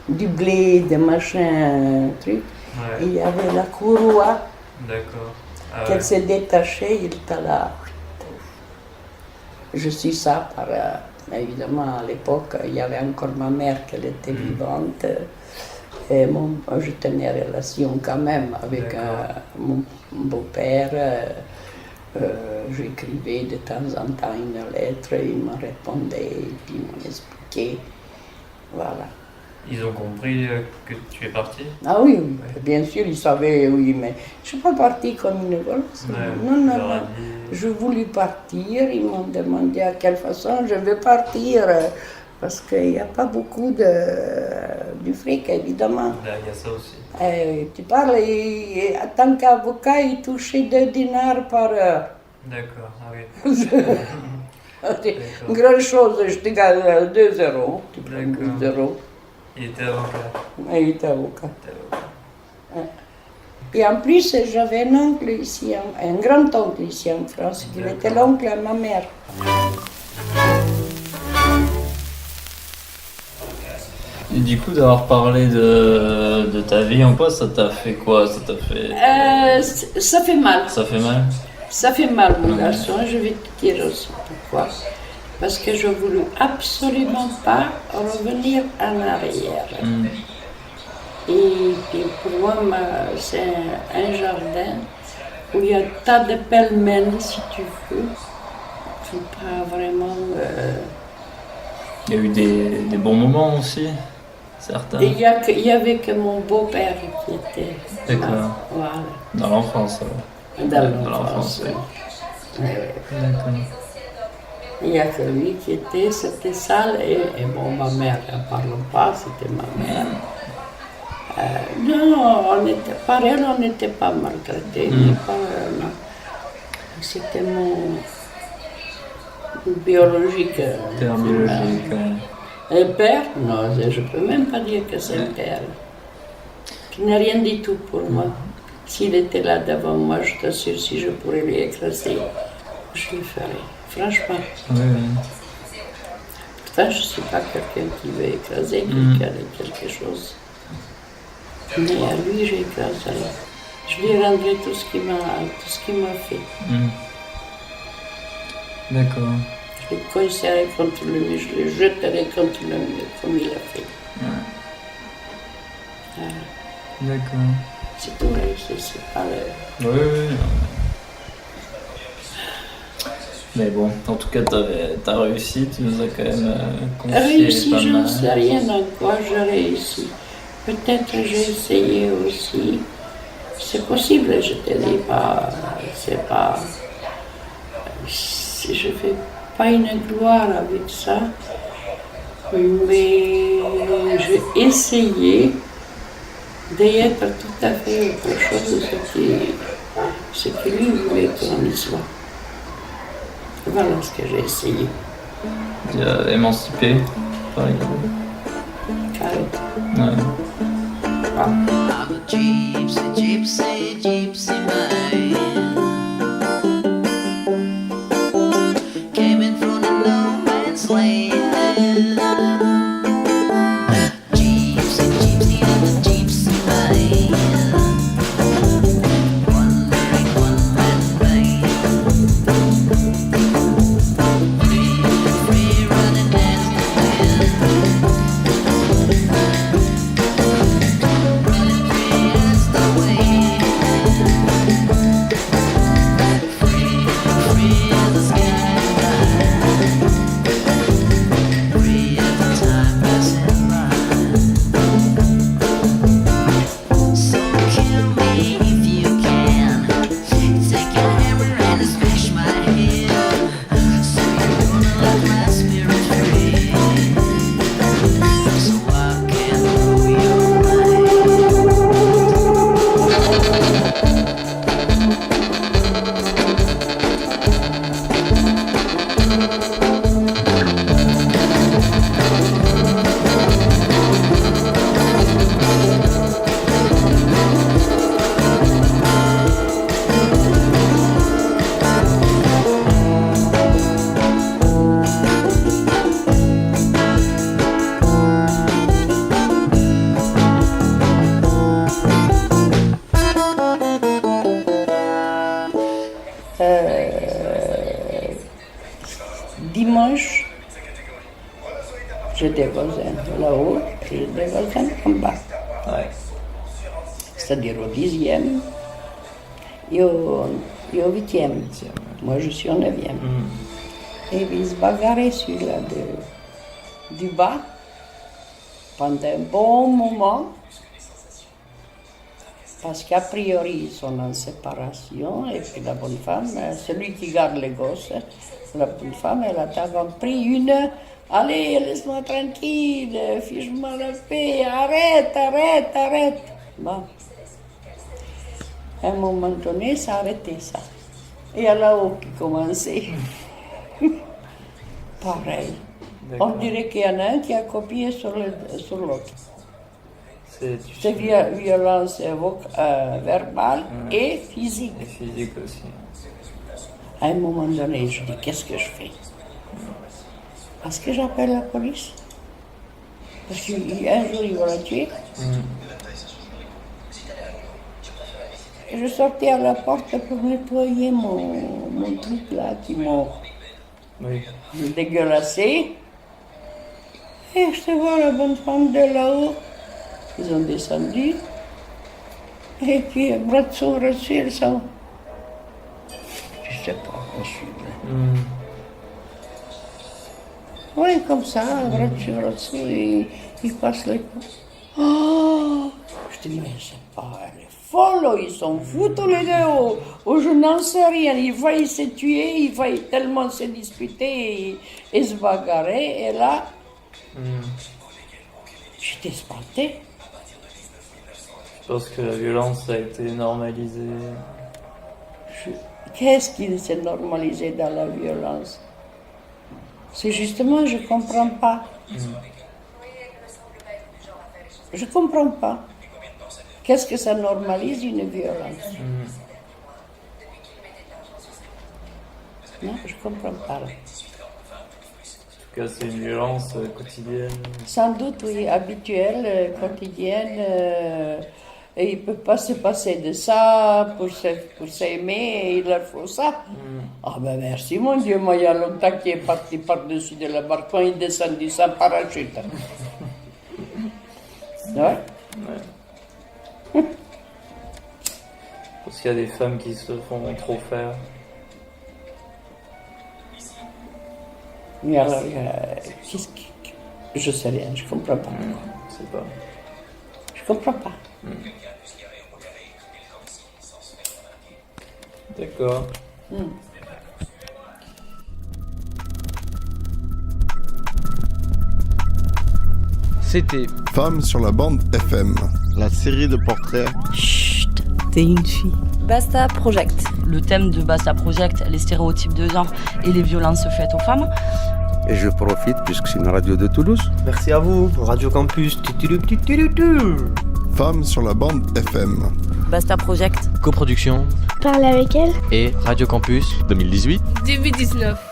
S11: du blé, des machins, trucs. Ouais. Il y avait la courroie.
S13: D'accord.
S11: Qu'elle s'est détachée, il était là. Je suis ça par... évidemment, à l'époque, il y avait encore ma mère, qu'elle était vivante. Et je tenais relation quand même avec mon beau-père. J'écrivais de temps en temps une lettre, il me répondait, et puis il m'expliquait. Voilà.
S13: Ils ont compris que tu es parti?
S11: Ah oui, oui, bien sûr, ils savaient, oui, mais je ne suis pas partie comme une golosse. Non. Je voulais partir, ils m'ont demandé à quelle façon je vais partir, parce qu'il n'y a pas beaucoup du fric, évidemment.
S13: Il y a ça aussi.
S11: Tu parles, en tant qu'avocat, il touchait 2 dinars par heure.
S13: D'accord, ah oui.
S11: C'est une grande chose, je te gagne 2 euros. Tu prends 2 euros.
S13: Il était avocat.
S11: Il était avocat. Et en plus, j'avais un oncle ici, un grand-oncle ici en France, qui était l'oncle à ma mère.
S13: Et du coup, d'avoir parlé de ta vie en poste, ça t'a fait quoi? Ça t'a fait...
S11: Ça fait mal.
S13: Ça fait mal?
S11: Ça fait mal, mon garçon, je vais te dire aussi pourquoi. Parce que je ne voulais absolument pas revenir en arrière. Et puis pour moi, c'est un jardin où il y a un tas de pêle-mêle, si tu veux. C'est pas vraiment...
S13: Il y a eu des bons moments aussi, certains.
S11: Il y avait que mon beau-père qui était...
S13: D'accord.
S11: Voilà.
S13: Dans l'enfance.
S11: Dans l'enfance, oui.
S13: D'accord.
S11: Il n'y a que lui qui était, c'était sale, et bon, ma mère, ne parle pas, c'était ma mère. Non, on n'était pas maltraités, non. C'était mon biologique.
S13: Père biologique,
S11: Et père, non, je ne peux même pas dire que c'est un père. Qui n'a rien du tout pour moi. S'il était là devant moi, je t'assure, si je pourrais lui écraser, je le ferais. Franchement.
S13: Oui.
S11: Pourtant, je ne suis pas quelqu'un qui veut écraser quelqu'un avec quelque chose. Mais à lui, j'écraserai. Je lui rendrai tout ce qu'il m'a fait.
S13: D'accord.
S11: Je le coincerai contre le mur, je le jeterai contre le mur, comme il a fait.
S13: D'accord.
S11: C'est tout, c'est pas le...
S13: Oui. Mais bon, en tout cas, t'as réussi, tu nous as quand même confié
S11: réussi,
S13: pas
S11: je
S13: mal.
S11: ne sais rien en quoi j'ai réussi. Peut-être j'ai essayé aussi. C'est possible, je te dis pas, c'est pas... Je ne fais pas une gloire avec ça, mais j'ai essayé d'être tout à fait autre chose de ce que lui voulait qu'on y soit. Voilà ce que j'ai essayé.
S13: Tu as émancipé, par exemple.
S11: Carrément.
S15: I'm a gypsy man. Came in from the no man's land. Gypsy, I'm a gypsy man. Wandering one man band. Free running as the wind. Running free as the wind. Free as the sky. Free as the time passing by. So kill me if you can. Take your hammer and smash my head. So you're gonna let my spirit free. So I can know you're
S11: Dimanche, j'ai des voisins là-haut et j'ai des voisins en bas.
S13: Ouais.
S11: c'est-à-dire au 10e et au 8e. Moi, je suis au 9e. Et ils se bagarraient celui-là du bas pendant un bon moment. Parce qu'a priori, ils sont en séparation, et puis la bonne femme, celui qui garde les gosses, la bonne femme, elle a d'abord pris une. Allez, laisse-moi tranquille, fiche-moi la paix, arrête. Bon. À un moment donné, ça a arrêté ça. Et à là-haut qui commençait. Pareil. On dirait qu'il y en a un qui a copié sur l'autre. C'est violence verbale et physique.
S13: Et physique aussi.
S11: À un moment donné, je dis, qu'est-ce que je fais? Est-ce que j'appelle la police? Parce qu'un jour, ils vont la tuer. Et je sortais à la porte pour nettoyer mon truc là qui m'a dégueulassé. Et je te vois la bonne femme de là-haut. Ils ont descendu. Et puis, bras dessus, ils sont. Je sais pas, possible. Oui, comme ça, bras dessus, ils passent les coups. Oh! Je dis, mais c'est pas, elle est folle, ils sont fous tous les deux. Oh, je n'en sais rien. Ils faillent se tuer, ils faillent tellement se disputer et se bagarrer. Et là, j'étais espantée.
S13: Je pense que la violence a été normalisée.
S11: Qu'est-ce qui s'est normalisé dans la violence? C'est justement, je ne comprends pas. Je ne comprends pas. Qu'est-ce que ça normalise une violence? Non, je ne comprends pas.
S13: En tout cas, c'est une violence quotidienne.
S11: Sans doute, oui, habituelle, quotidienne. Et il ne peut pas se passer de ça pour s'aimer, et il leur faut ça. Ah ben merci mon Dieu, moi il y a longtemps qu'il est parti par-dessus de la balcon, il est descendu sans parachute. Ouais.
S13: Parce qu'il y a des femmes qui se font trop faire.
S11: Mais alors, je sais rien, je comprends pas.
S13: Je sais pas.
S11: Je comprends pas.
S13: D'accord.
S8: C'était
S1: Femmes sur la bande FM.
S6: La série de portraits.
S5: Chut, t'es une fille.
S14: Basta Project. Le thème de Basta Project, les stéréotypes de genre et les violences faites aux femmes.
S4: Et je profite puisque c'est une radio de Toulouse.
S8: Merci à vous, Radio Campus.
S1: Femmes sur la bande FM.
S14: Basta Project.
S8: Coproduction
S16: Parle avec elle.
S8: et Radio Campus 2018.
S16: 2019.